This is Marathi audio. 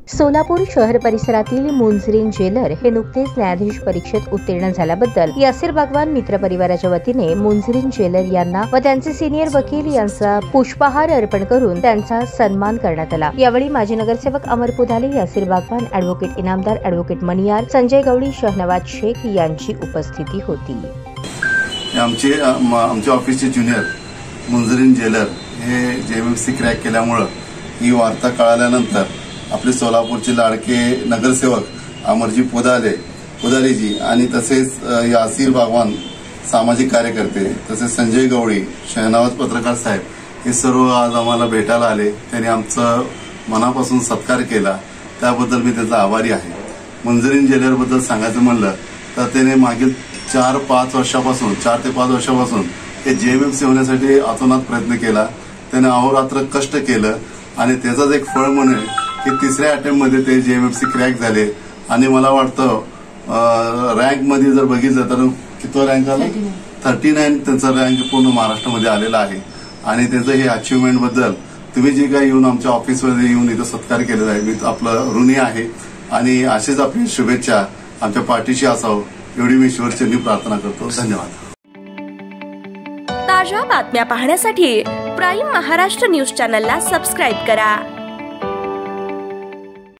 सोलापूर शहर परिसरातील मुंजरीन जेलर हे नुकतेच न्यायाधीश परीक्षेत उत्तीर्ण झाल्याबद्दल यासिर बागवान मित्र परिवाराच्या वतीने मुंजरीन जेलर यांना व त्यांचे सिनियर वकील यांचा पुष्पहार अर्पण करून त्यांचा सन्मान करण्यात आला। यावेळी माजी नगरसेवक अमर पुधाले, यासिर बागवान, ॲडव्होकेट इनामदार, ॲडव्होकेट मनियार, संजय गवळी, शहनवाज शेख यांची उपस्थिती होती। आमच्या ऑफिसचे ज्युनियर मुंजरीन जेलर हे JMFC क्रॅक केल्यामुळे ही वार्ता कळाल्यानंतर आपले सोलापूरचे लाडके नगरसेवक अमरजी पुधालेजी आणि तसेच यासिर बागवान सामाजिक कार्यकर्ते, तसेच संजय गवळी, शहनवाज पत्रकार साहेब हे सर्व आज आम्हाला भेटायला आले। त्यांनी आमचं मनापासून सत्कार केला, त्याबद्दल मी त्याचा आभारी आहे। मुंजरीन जेलर बद्दल सांगायचं म्हणलं तर त्याने मागील 4 ते 5 वर्षापासून हे JMFC होण्यासाठी अतोनात प्रयत्न केला। त्याने अहोरात्र कष्ट केलं आणि त्याचाच एक फळ म्हणून की 3ऱ्या अटेम्प्टमध्ये ते JMFC क्रॅक झाले। आणि मला वाटतं रँक मध्ये जर बघितलं तर किती रँक आला, 39 त्यांचा रँक पूर्ण महाराष्ट्रामध्ये आलेला आहे। आणि त्याचं हे अचिव्हमेंट बद्दल तुम्ही जे काही येऊन आमच्या ऑफिसमध्ये येऊन इथं सत्कार केलेला आहे, मी आपलं ऋणी आहे। आणि अशीच आपली शुभेच्छा आमच्या पार्टीशी असावं एवढी मी ईश्वरचरणी प्रार्थना करतो। धन्यवाद। ताज्या बातम्या पाहण्यासाठी प्राईम महाराष्ट्र न्यूज चॅनलला सबस्क्राईब करा।